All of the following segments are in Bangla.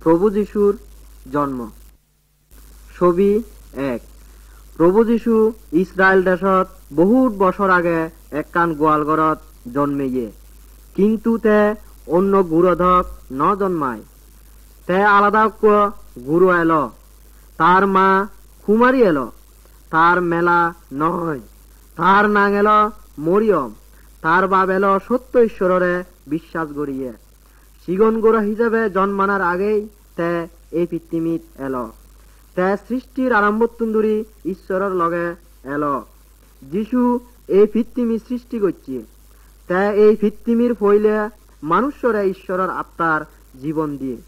প্রভু যীশুর জন্ম। ছবি 1। প্রভু যীশু ইসরায়েল দেশত বহুত বছর আগে একখান গোয়ালঘরত জন্মে কিন্তু তে অন্য গুরুধক ন জন্মায়। তে আলাদা গুরু এলো, তার মা কুমারী এলো, তার মেলা নহয়, তার নাং এলো মরিয়ম, তার বাপ এলো সত্য ঈশ্বরে বিশ্বাস করিয়ে। সিগন গোড়া হিসেবে জন্মানার আগেই তে এই পৃথিবীত এলো। তে সৃষ্টির আরম্ভ তুন্দুরি ঈশ্বরের লগে এলো। যিশু এই পৃথিবী সৃষ্টি করছে। তে এই পৃথিবীর ফইলে মানুষরে ঈশ্বরের আত্মার জীবন দিয়ে,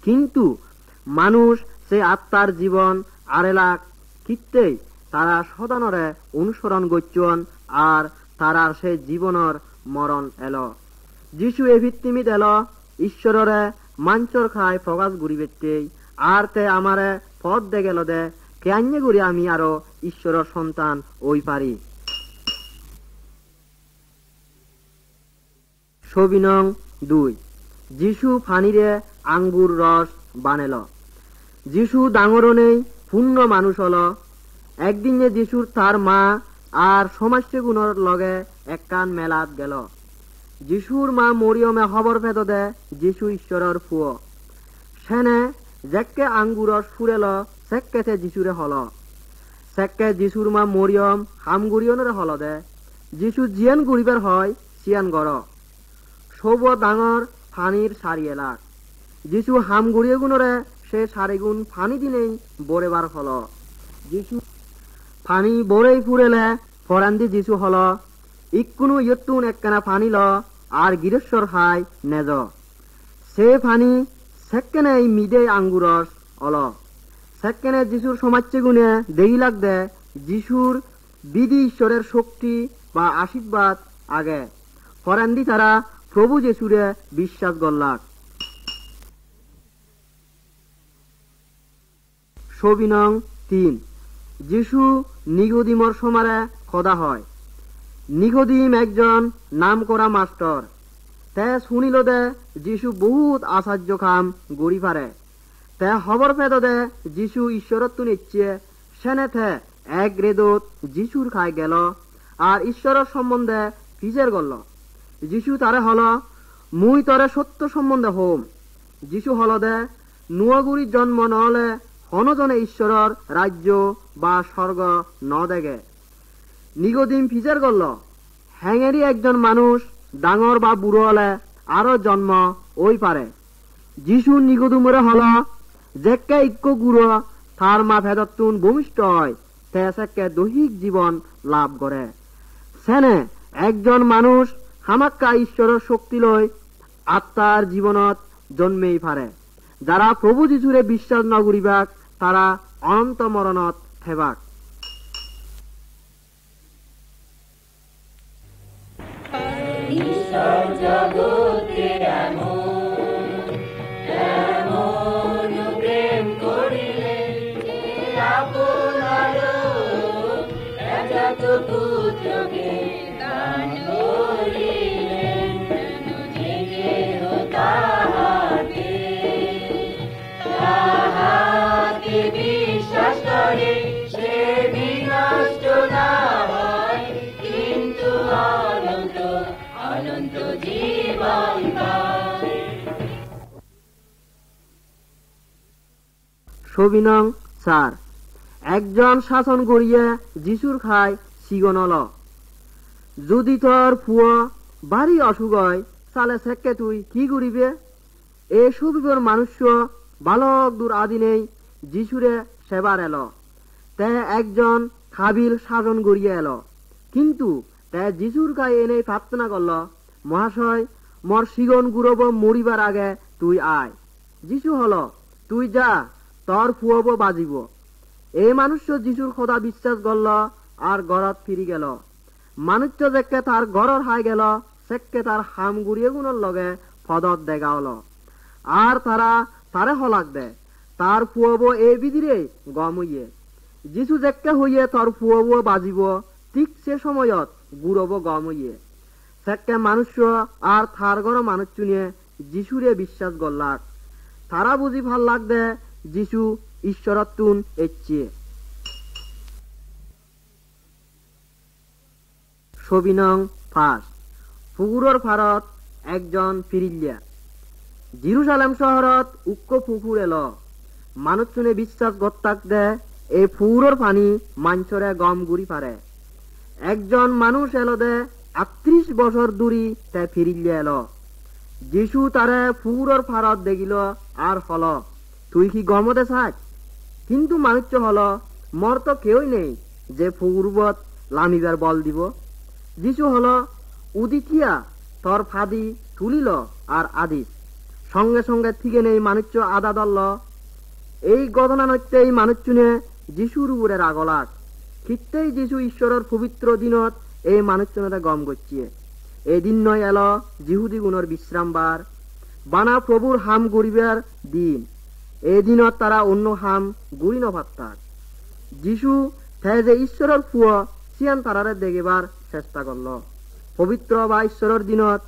কিন্তু মানুষ সেই আত্মার জীবন আরেলাক কিত্তেই তারা সদানরে অনুসরণ করছেন আর তারার সেই জীবনের মরণ এলো। যিশু এই পৃথিবীত এলো ঈশ্বরে মাঞ্চর খায় প্রকাশ গুড়ি বেতেই, আর তে আমারে পথ দে গেল দে কেয়ান্যে গুড়ি আমি আরো ঈশ্বরের সন্তান ওই পারি। ছবি নং 2। যিশু ফানিরে আঙ্গুর রস বানেল। যিশু ডাঙরও নেই, পূর্ণ মানুষ হল। একদিনে যিশুর তার মা আর সমাজসেগুণর লগে একখান মেলাত গেল। যিশুর মা মরিয়মে খবর পেত দে যিশু ঈশ্বরের ফুয়। সেনে যেকে আঙ্গুর রস ফুরেল সেকেতে যিশুরে হল। সেকে যিশুর মা মরিয়ম হামগুড়িয়নরে হল দে। যিশু জিয়ান গুড়িবার হয় সিয়ান গড়। সব ডাঙর ফানির সারি এলাক। যিশু হাম গুড়িয়ে গুণরে সে সারিগুণ ফানি দিনেই বড়েবার হল। যিশু ফানি বড়েই ফুরেলে ফরান্দি যিশু হল। ইকুনো ইয়তুন একখানা ফানি ল আর গিরেশ্বর খাই নেজ। সে ফানি সেকেনে মিদে আঙ্গুরস অল। সেকেনে যিশুর সমাজে গুণে দেই লাগ দে যিশুর বিধি ঈশ্বরের শক্তি বা আশীর্বাদ আগে। ফরান্দি তারা প্রভু যিশুরে বিশ্বাস করলাক। ছবি নং 3। যিশু নিকোদিমর সমারে খোদা হয়। নিকোদিম একজন নাম করা মাস্টার। তে শুনিল দে যিশু বহুত আশ্চর্য কাম গড়ি পারে। তে খবর পেত দে যিশু ঈশ্বরত্ব নিচ্ছে। সেনে থে এক রেদত যিশুর খাই গেল আর ঈশ্বরের সম্বন্ধে ফিজের গল। যিশু তারে হল, মুই তরে সত্য সম্বন্ধে হোম। যিশু হল দে নুয়াগুড়ির জন্ম নহলে হনজনে ঈশ্বরের রাজ্য বা স্বর্গ ন দেগে। নিকোদিম ফিজের গল, হ্যাঙেরই একজন মানুষ ডাঙর বা বুড়ো হলে আরো জন্ম ওই পারে। যিশু নিকোদিমরে হল, যেকে ইক্য গুড়ো তার মা ভেদতুন ভূমিষ্ঠ হয় তে সেকে দৈহিক জীবন লাভ করে। সেনে একজন মানুষ হামাক্কা ঈশ্বরের শক্তি লই আত্মার জীবনত জন্মেই পারে। যারা প্রভু যিশুরে বিশ্বাস ন করিবাক তারা অনন্ত মরণত থেবাক। ছবি নং 4। একজন শাসন করিয়ে যিশুর খায় সিগনল। যদি তোর ফুয় বাড়ি অসুখ হয় তাহলে সেকে তুই কি করিবে? এই সুবিবর মানুষ বালক দূর আদিনেই যিশুরে সেবার এলো। তে একজন খাবিল শাসন করিয়ে এলো, কিন্তু তে যিশুর গায়ে এনে প্রার্থনা করল, মহাশয় মোর সিগন গুরব মরিবার আগে তুই আয়। যিশু হল, তুই যা, তোর ফুয়ব বাজিব। এই মানুষ যিশুর খোদা বিশ্বাস করল আর গড়ত ফিরি গেল। মানুষ যেকে তার গড়র হাই গেল সেকে তার হাম গুড়িয়ে গুণর লগে ফদত দেখা হল। আর তারা তারে হলাক দে তার ফুয়ব এই বিধিরে গম হইয়ে। যিশু যেকে হইয়ে তোর ফুয়ব বাজিব ঠিক সে সময়ত গুড়ব গম হইয়ে। সেকে মানুষ আর থার গড় মানুষ চুনিয়ে যিশুরে বিশ্বাস করলাক। তারা বুঝি ভাল লাগবে যিশু ঈশ্বরত্তুন এচ্ছে। ছবি নং 5। পুকুরর ভারত একজন ফিরিল্লা। জেরুজালেম শহরত উক্ক পুকুর এলো। মানুষ শুনে বিশ্বাস গত্তাক দে এই পুকুরর পানি মাঞ্চরে গম গুড়ি পারে। একজন মানুষ এলো দে 38 বছর দূরি তে ফিরিল্লা এলো। যিশু তারে পুকুরর ভারত দেখিল আর হল, তুই কি গমতে চাস? কিন্তু মানুষ হল, মর তো কেউই নেই যে পুকুরবত লামিবার বল দিব। যিশু হল, উদিতিয়া তোর ফাদি তুলিল আর আদিস। সঙ্গে সঙ্গে থেকে নেই মানুষ আদা দল। এই ঘটনা নত্যেই মানুষ চুনে যিশুর উপরে রাগলাক। খিত্তেই যিশু ঈশ্বরের পবিত্র দিনত এই মানুষ চুনতে গম করছে। এই দিন নয় এলো জিহুদি গুণর বিশ্রামবার, বানা প্রভুর হাম গরিবার দিন। এই দিনত তারা অন্য হাম গুড়ি নভাত্তাক। যিশু হে যে ঈশ্বরের ফুয় সিয়ান তারারে দেখিবার চেষ্টা করল। পবিত্র বা ঈশ্বরের দিনত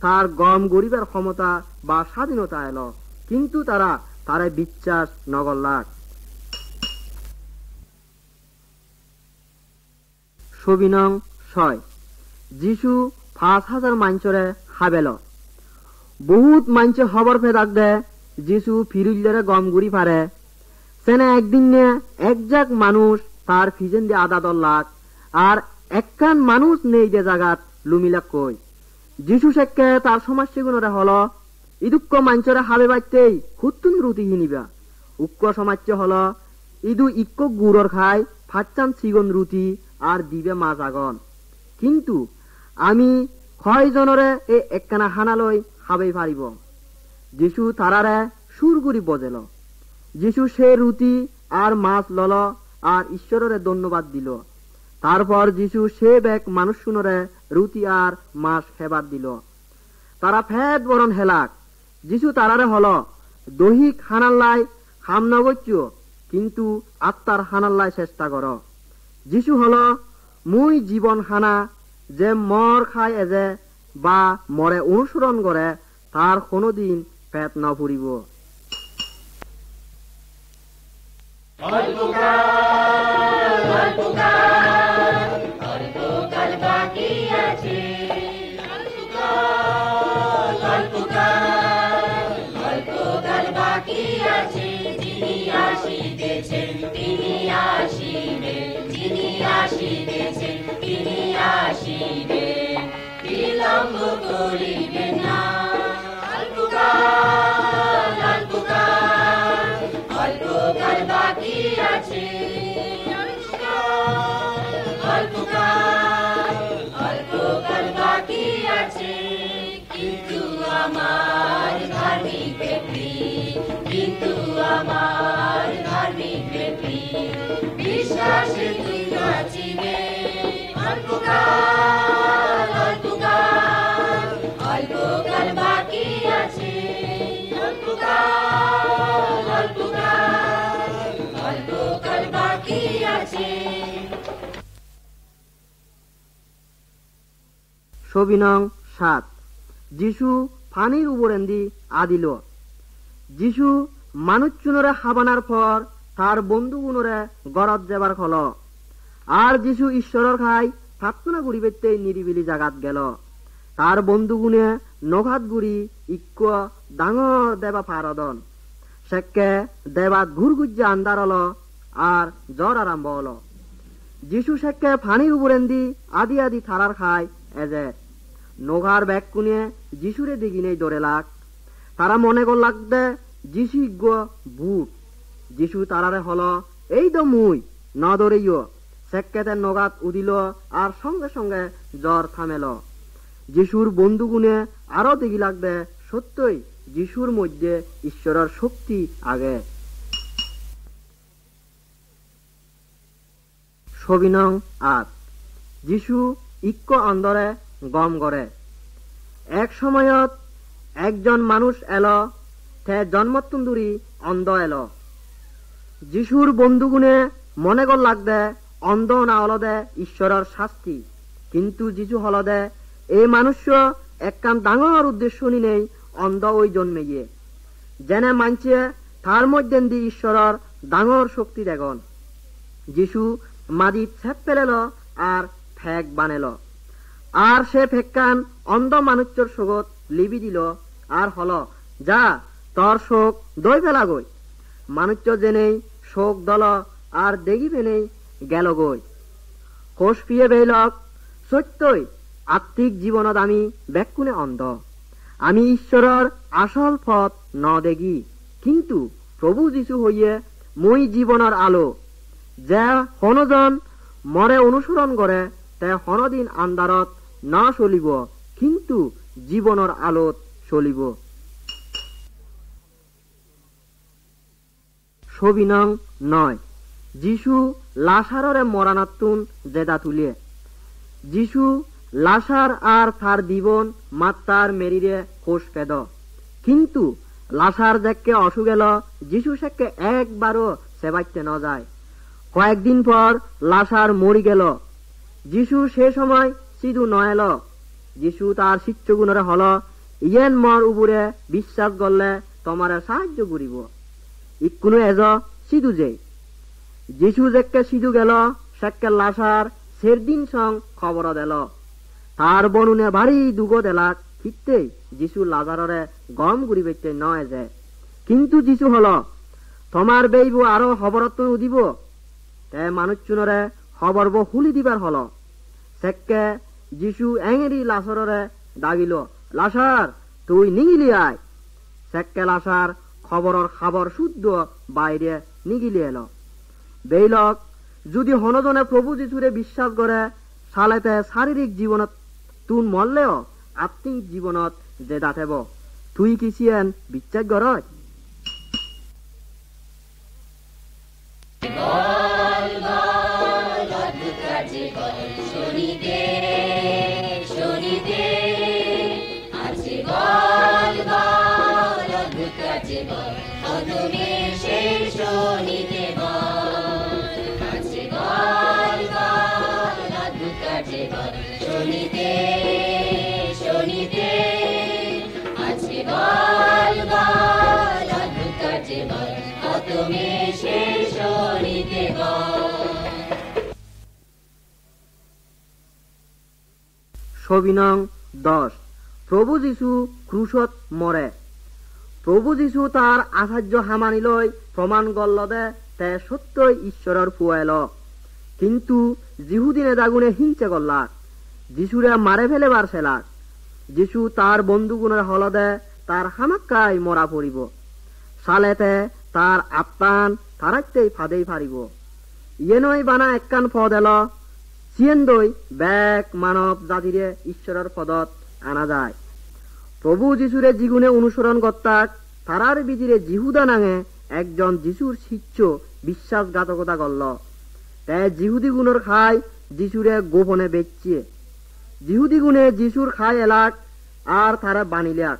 তার গম গরিবার ক্ষমতা বা স্বাধীনতা এলো, কিন্তু তারা তারে বিশ্বাস নগরলাক। ছবি নং 6। যিশু 5000 মাঞ্চরে হাবেল। বহুত মাঞ্চে খবর ফেদাক দে যিশু ফিরিল্লারে গম গুড়ি পারে। সেনে একদিন একজাক মানুষ তার ফিজেন দিয়ে আদা দল্লাক, আর একখান মানুষ নেই যে জাগাত লুমিলাক কই। যিশু শেখকে তার সমাজসেগুণরে হল, ইদুক্ক মাঞ্চরে হাবে বাইতেই হুত্তুন রুটি হিনিবা। উক্ক সমাজে হল, ইদু ইক্ক গুড়র খায় 5 সিগন রুটি আর দিবে মাছ আগন। কিন্তু আমি 6 জনরে এই একখানা হানালই খাবেই পারিব। যিশু তারারে সুরগুড়ি বজেল। যিশু সে রুটি আর মাছ লল আর ঈশ্বরের ধন্যবাদ দিল। তারপর যিশু সে বেক মানুষ শুনরে রুটি আর মাছ হেবার দিল। তারা ফেদ বরণ হেলাক। যিশু তারারে হল, দৈহিক হানাল্লাই হাম নগচ্য, কিন্তু আত্মার হানাল্লাই চেষ্টা কর। যিশু হল, মুই জীবন হানা, যে মর খায় এজে বা মরে অনুসরণ করে তার কোনদিন পেট ন ফুরিব। ছবি নং 7। যিশু পানির উপরেন্দি আদিল। যিশু মানুষ চুনরে হাবানার পর তার বন্ধু গুণরে গরত যাবার হল। আর যিশু ঈশ্বরের খাই প্রার্থনা করিবেতে নিরিবিলি জাগাত গেল। তার বন্ধু গুণে নঘাত গুড়ি ইক্ক ডাঙর দেবা পারদন। সেকে দেবাত ঘুরগুজ্জে আন্দার হল আর জ্বর আরম্ভ হল। যিশু সেকে পানির উপরেন্দি আদি আদি থারার খাই এজে নঘার ব্যাগ কুনে যিশুরে দিগিনেই দরে লাগ। তারা মনে কর লাগবে যিশু ইজ্ঞ ভূত। যিশু তারারে হল, এই তো মুই, ন দরেইও। সেকেতে নগাত উদিল আর সঙ্গে সঙ্গে জ্বর থামেল। যিশুর বন্ধু গুণে আরো দেখি লাগবে সত্যই যিশুর মধ্যে ঈশ্বরের শক্তি আগে। ছবি নং 8। যিশু ইক্ক অন্দরে গম করে। এক সময়ত একজন মানুষ এলো, তে জন্মতুন্দুরি অন্ধ এলো। যিশুর বন্ধুগুণে মনে কর লাগবে অন্ধ না হলদে ঈশ্বরের শাস্তি। কিন্তু যিশু হলদে এই মানুষ একখান ডাঙর উদ্দেশ্য নেই অন্ধ ওই জন্মে গিয়ে। যেনে মানছে তার মধ্যে দি ঈশ্বরের ডাঙর শক্তি দেখন। যিশু মাদি ছেপ পেলেল আর ফেক বানেল, আর সে ফেকান অন্ধ মানুষের শোকত লিবি দিল আর হল, যা তোর শোক দই ফেলা গই। মানুষ জেনেই শোক দল আর দেখিবে নেই গেল গই। কোষ পিয়ে বেলক, সত্যই আত্মিক জীবনত আমি ব্যাকুণে অন্ধ। আমি ঈশ্বরের আসল পথ ন দেখি, কিন্তু প্রভু যীশু হইয়ে মই জীবনের আলো। যে হনজন মরে অনুসরণ করে তে হনদিন আন্ধারত না চলিব, কিন্তু জীবনের আলোত চলিব। ছবি নং 9। যিশু লাসাররে মরানাতুন জেদা তুলিয়ে। যিশু লাসার আর তার জীবন মাত্রার মেরিরে কোষ পেদ, কিন্তু লাসার যাকে অসুখ এল যিশু সেকে একবারও সেবাইতে ন যায়। কয়েকদিন পর লাসার মরি গেল। যিশু সে সময় সিধু নয়েল। যিশু তার শিষ্যগুণরে হল, ইয়েন মর উপরে বিশ্বাস করলে তোমারে সাহায্য করিব। ইকুনো এজ সিধু যে যিশু যেকে সিধু গেল সেকে লাসার সের দিন সং খবর দিল। তার বনুনে ভারী দুঃখ দেলাক, ফিরতে যিশু লাজাররে গম গুড়ি বেচতে নয় যে। কিন্তু যিশু হল, তোমার বেইব আরো খবরত দিব। তে মানুষ চুনরে খবর হুলি দিবার হল। সেকে যিশু এঙেরি লাসাররে দাগিল, লাসার তুই নিগিলি আয়। সেকে লাসার খবরের খাবার শুদ্ধ বাইরে নিগিলি এলো। বেইলক যদি হনজনে প্রভু যিশুরে বিশ্বাস করে সালেতে শারীরিক জীবনত তুন মরলেও আত্মিক জীবনত যে দাঁতেব। তুই কিসিয়েন বিশ্বাস করত? ছবি নং 10। প্রভু যীশু ক্রুশত মরে। প্রভু যীশু তার আচার্য হামানিলৈ প্রমাণ করল দে তে সত্যই ঈশ্বরের ফুয়াইল, কিন্তু যিহুদিনে দাগুনে হিংসে করলাক, যিশুরে মারে ফেলেবার সেলাক। যিশু তার বন্ধুগুণের হলদে তার হামাক্কাই মরা পড়িব। সালেতে তার আপ্পান তারাইতেই ফাদেই ফারিব। ইয়েনই বানা একখান পদ এল, সিয়েন্দই ব্যাক মানব জাতিরে ঈশ্বরের পদত আনা যায়। প্রভু যিশুরে জিগুনে অনুসরণ করতাক, তারার বিজিরে জিহুদা নাঙে একজন যিশুর শিষ্য বিশ্বাসঘাতকতা করল। তে জিহুদি গুণের খাই যিশুরে গোপনে বেচিয়ে। জিহুদি গুণে যিশুর খাই এলাক আর তারা বানিলাক।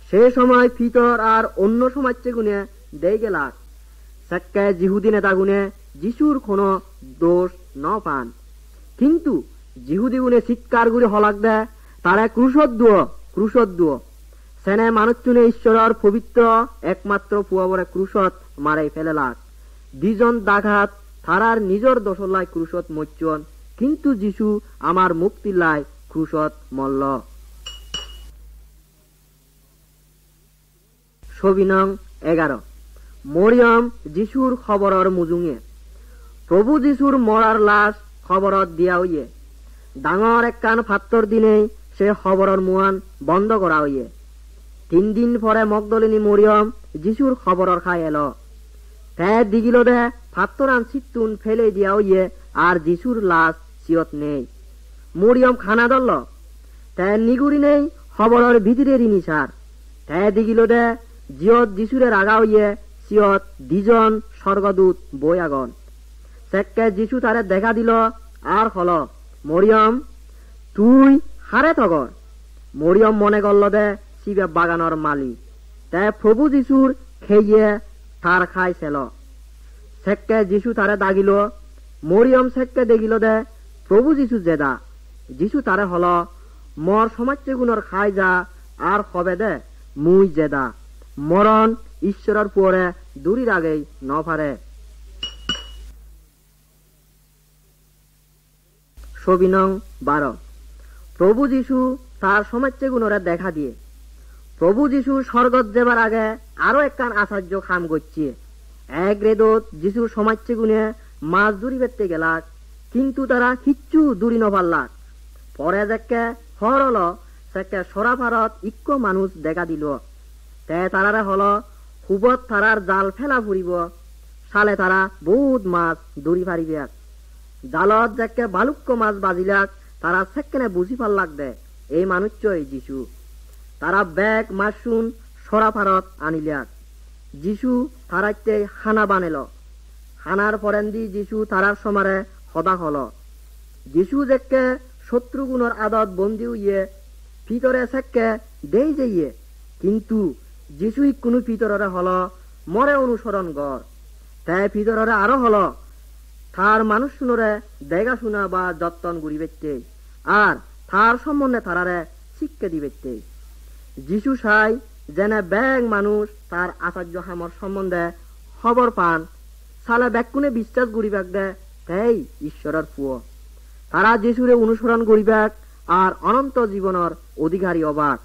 সে সময় ফিতর আর অন্য সমাজে গুণে দেই গেলাক। সেকে জিহুদি নেতা গুণে যিশুর কোনো দোষ ন পান, কিন্তু জিহুদি গুণে চিৎকার গুলি হলাক দে তারা ক্রুশত সেনে মানুষ চুনে ঈশ্বরের পবিত্র একমাত্র পুয়াবরে ক্রুশত মারাই ফেলেলাক। দুজন দাঘাত তারার নিজের দোষলাই ক্রুশত মরচন, কিন্তু যিশু আমার মুক্তির লাই ক্রুশত মল্ল। ছবি নং 11। মরিয়ম যিশুর খবরের মুজুঙে। প্রভু যিশুর মরার লাশ খবরত দিয়া হইয়ে। ডাঙর একখান ফাত্তর দিনেই সে খবরের মুয়ান বন্ধ করা হইয়ে। 3 দিন পরে মগদলিনী মরিয়ম যিশুর খবরের খাই এলো। তে দিগিল দে ফাত্তরান চিত্তুন ফেলে দিয়া হইয়ে আর যিশুর লাশ চিয়ত নেই। মরিয়ম খানা ধরল, তে নিগুড়ি নেই খবরের ভিতরে নিসার। তে দিগিল দে জিয়ত যিশুরে রাগা হইয়ে চিয়ত 2জন স্বর্গদূত বই আগন। সেকে যিশু তারে দেখা দিল আর হল, মরিয়ম তুই হারে থগর। মরিয়ম মনে করল দে শিবে বাগানোর মালিক। তে প্রভু যিশুর খেয়ে তার খাইছিল। সেকে যিশু তারে দাগিল। মরিয়ম সেকে দেখিল দে প্রভু যিশু জেদা। যিশু তারে হল, মর সমাজে গুণর খাই যা আর হবে দে মুই জেদা। মরণ ঈশ্বরের পরে দূরের আগেই নপারে। ছবি নং 12। প্রভু যীশু তার সমাজে গুণরে দেখা দিয়ে। প্রভু যীশু স্বর্গত যাবার আগে আরো একখান আচার্য খাম করছে। এক রেদত যীশুর সমাজে গুণে মাছ দূরি বেতে গেলাক, কিন্তু তারা কিচ্ছু দূরি নপারলাক। পরে দেখে হর হল সেকে সরাফারত ইক্য মানুষ দেখা দিল। তে তারারে হল হুবত তারার জাল ফেলা ফুরিব, সালে তারা বহুত মাছ দূরি পারিবে। জালত যাকে বালুক্য মাছ বাজিলাক, তারা সেকেনে বুঝি পারলাক দে এই মানুষই যীশু। তারা ব্যাগ মাসুন সরাফারত আনিলাক। যীশু তারাইতে হানা বানেল। হানার পরেন্দি যীশু তারার সমারে হদা হল। যীশু যেকে শত্রুগুণর আদত বন্দি হইয়ে ভিতরে সেকে দেই যাইয়ে, কিন্তু যীশুই কোনো ভিতরে হল মরে অনুসরণ গড়। তাই ভিতরে আরো হল তার মানুষ শুনরে দেখা শোনা বা যত্ন করি বেচতে, আর তার সম্বন্ধে তারারে শিক্ষা দিবেতে। যীশু চাই যেনে ব্যাগ মানুষ তার আচার্য হামর সম্বন্ধে খবর পান, সালে ব্যাকুনে বিশ্বাস করিবাক দে তাই ঈশ্বরের পুয়। তারা যীশুরে অনুসরণ করিবাক আর অনন্ত জীবনের অধিকারী হবাক।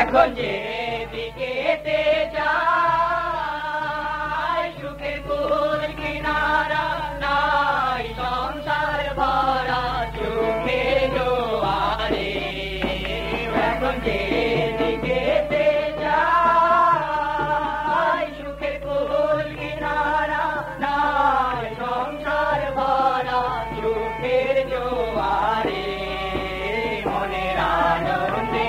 এখন যে দিকেতে যাই সুখের কুল কিনারা নাই, সংসার ভরা সুখে জোয়ারে। এখন যে দিকেতে যাই সুখের কুল কিনারা নাই, সংসার ভরা সুখের জোয়ারে। মনের আনন্দে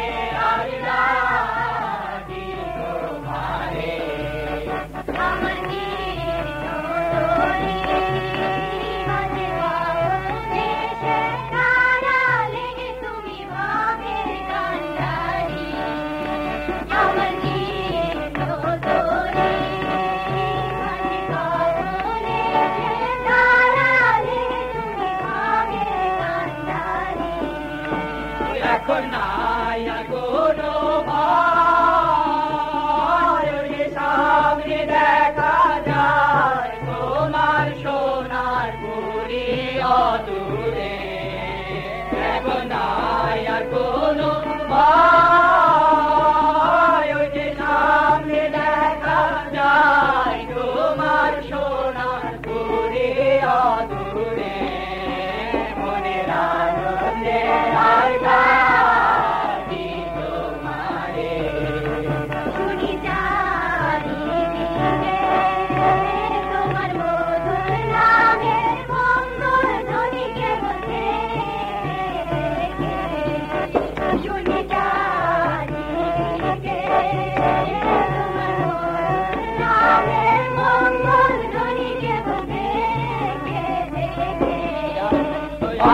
এখন নাই আর কোনো ভয়, সামনে দেখা যায় তোমার সোনার পুরী অদূরে। এখন নাই আর কোনো ভয়, সামনে দেখা যায় তোমার সোনার পুরী অদূরে। মনের আনন্দে আর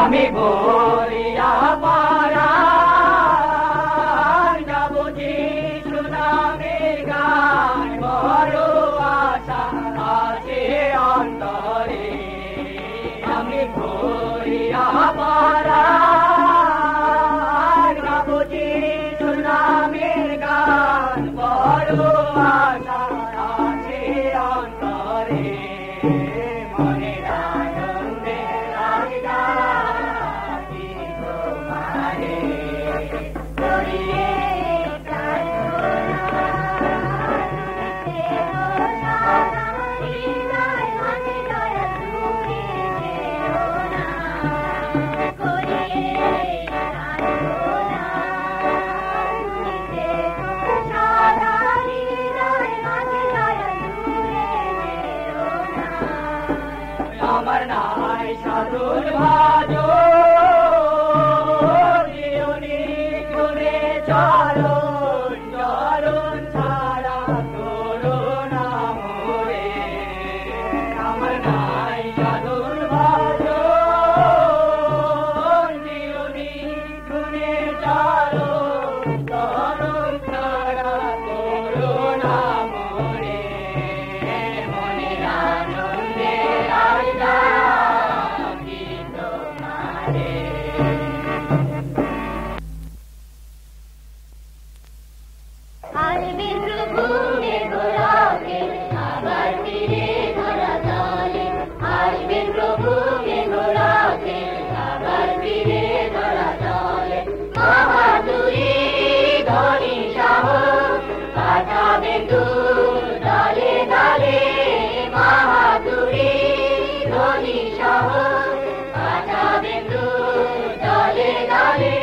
আমি বলিয়া পারা যাব যীশু নামের গান, বড় আশা আছে অন্তরে। আমি বলিয়া পারা যাব যীশু নামের গান, বড় আশা আছে আমার নাই সাধুর ভাজো জীবনী করে চরণ চরণ ছাড়া করুণা মোরে আমার নাই সাধুর ভাজো জীবনী করে চরণ চরণ ছাড়া করুণা মোরে মনের আনন্দে আইলা তোমারে আসবে প্রভু মেঘরাগে আবার ফিরে ধরা তলে আসবে প্রভু মেঘরাগে আবার ফিরে ধরা তলে বাহাদুরি ধনী সাহস পাঠাবে দলে দলে বাহাদুরি ধনী সাহস পাঠাবে দলে দলে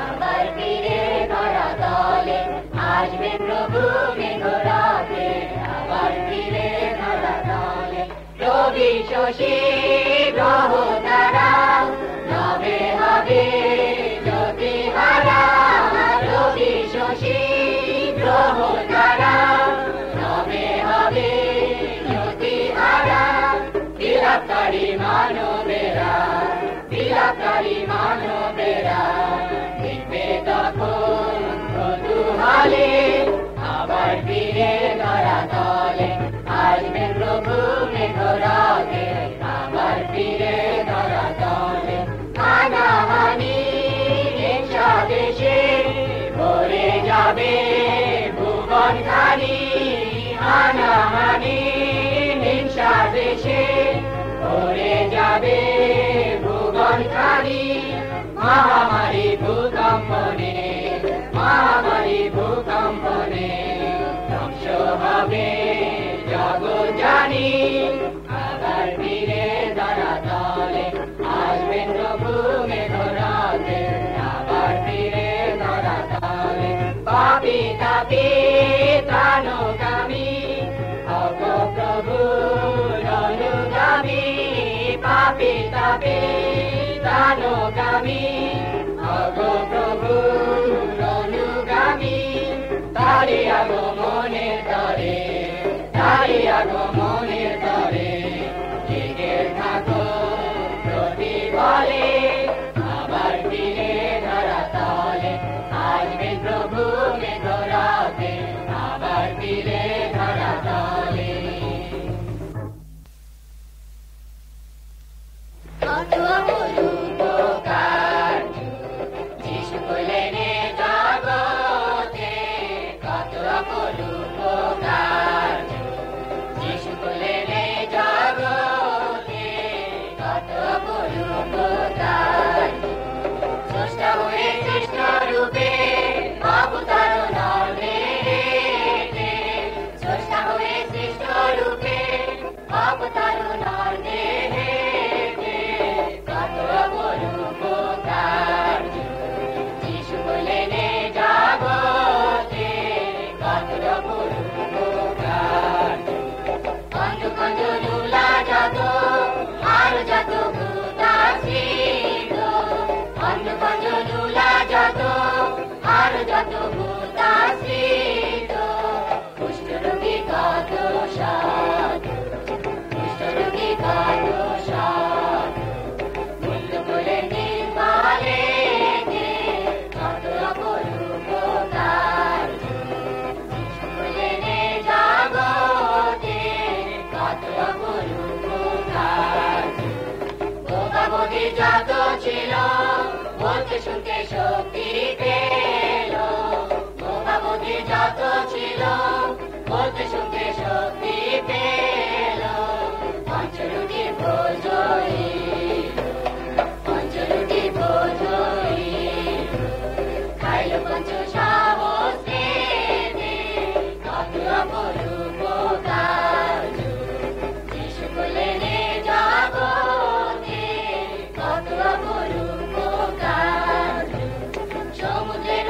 আবার ফিরে ধরা তলে আসবে প্রভু মেঘরাতে আবার ফিরে ধরা তলে রবি শশী গ্রহ তারা নবে হবে জ্যোতি হারা রবি শশী গ্রহ তারা নবে হবে জ্যোতি হারা বিলাপকারী মানবেরা বিলাপকারী মানবেরা দেখবে তখন কৌতূহলে আবার ফিরে ধরা তলে আসবে প্রভু মেঘরাতে আবার ফিরে ধরা তলে হানাহানি হিংসা দেশে ভরে যাবে ভুবন খানি হানাহানি হিংসা দেশে ভরে যাবে ভুবন খানি মহামারী ভূকম্পনে মহামারী ভূকম্পনে ধ্বংস হবে জগৎ জানি আবার ফিরে ধরা তলে আসবে প্রভু মেঘরাতে আবার ফিরে ধরা তলে পাপি তাপি ত্রাণকামী অগ প্রভু অনুগামী পাপি তাপি ত্রাণকামী অগ প্রভু অনুগামী তারি আগমনের তরে তারি আগমনের তরে জেগে থাকো প্রতি বলে আবার ফিরে ধরা তলে আসবে প্রভু মেঘরাতে আবার ফিরে ধরা তলে কত উপকার যিশু কইলেনে জগতে কত উপকার যিশু কইলেনে জগতে কত উপকার স্রষ্টা হয়ে সৃষ্ট রূপে অবতারণার দেহে স্রষ্টা হয়ে সৃষ্ট রূপে অবতারণার দেহে কত উপকার যিশু বলেনে জগতে কত উপকার কঞ্জ কঞ্জ নুলা যত আর যত ভূতা ছিল কঞ্জ কঞ্জ নুলা যত আর যত ভূতা ছিল কুষ্ঠরোগী কত সাধ কুষ্ঠরোগী কত সাধ মুক্ত করে নির্মলে কত উপকার বলেনে জগতে কত উপকার বোকা বধি যত ছিল বলতে শুনতে শক্তি পেল বোকা বধি যত ছিল বলতে শুনতে শক্তি পেল পঞ্চরুটি ভোজই পঞ্চরুটি ভোজই খাইল পঞ্চ সাহস দেবে কত উপকার যিশু বলেনে জগতে কত উপকার সমুদ্রের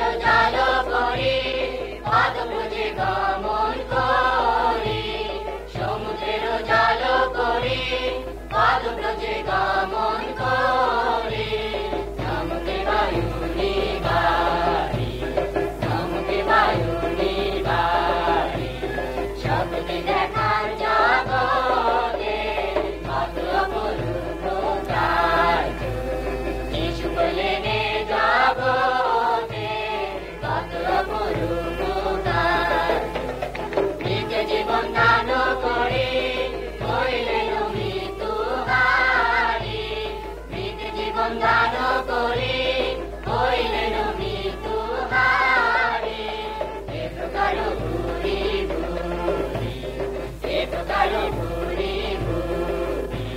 ভরে ভরে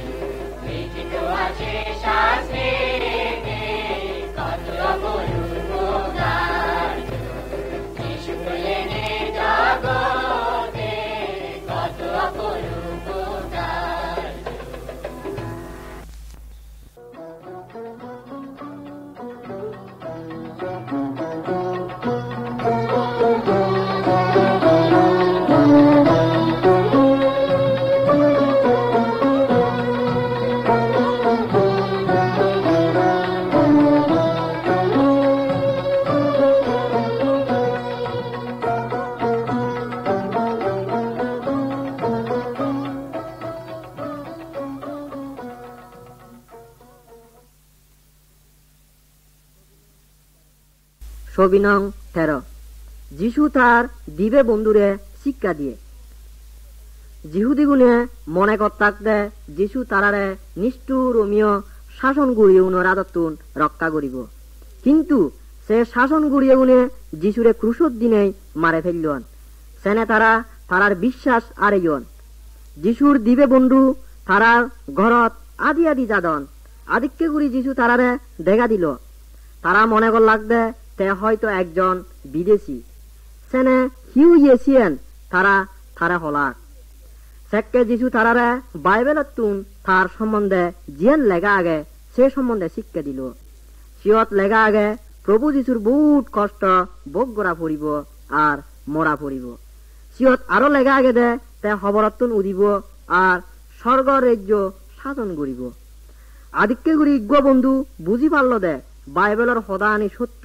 লিখিত আছে শাস্ত্রেতে কত অপরূপ গান যিশু এলেনে জগতে কত অপরূপ গান ছবি নং 13। যিশু তার দিবে বন্ধুরে শিক্ষা দিয়ে। যিহুদিগুনে মনে করতাকতে যিশু তারারে নিষ্ঠুর রমিয় শাসন গুড়িয়ে উনার আদতুন রক্ষা করিব, কিন্তু সে শাসন গুড়িয়ে উনে যিশুরে ক্রুশত দিনেই মারে ফেললন। সেনে তারা তারার বিশ্বাস আরেইন। যিশুর দিবে বন্ধু তারার ঘরত আদি আদি যাদন আদিক্যে গুড়ি যিশু তারারে দেখা দিল। তারা মনে কর লাগবে তে হয়তো একজন বিদেশি। সেনে হিউ ইয়েছিয়েন তারা তারা হলাক। সেক্কে যিশু তারারে বাইবেলত তুন তার সম্বন্ধে জিয়েন লেগা আগে সে সম্বন্ধে শিক্ষা দিল। সিয়ত লেগা আগে প্রভু যিশুর বহুত কষ্ট ভোগ করা পড়িব আর মরা পড়িব। সিয়ত আরো লেগা আগে দে তে খবরতুন উদিব আর স্বর্গ রাজ্য শাসন করিব। আদিক্যে গুড়ি ইজ্ঞ বন্ধু বুঝি পারল দে বাইবেলের সদানি সত্য,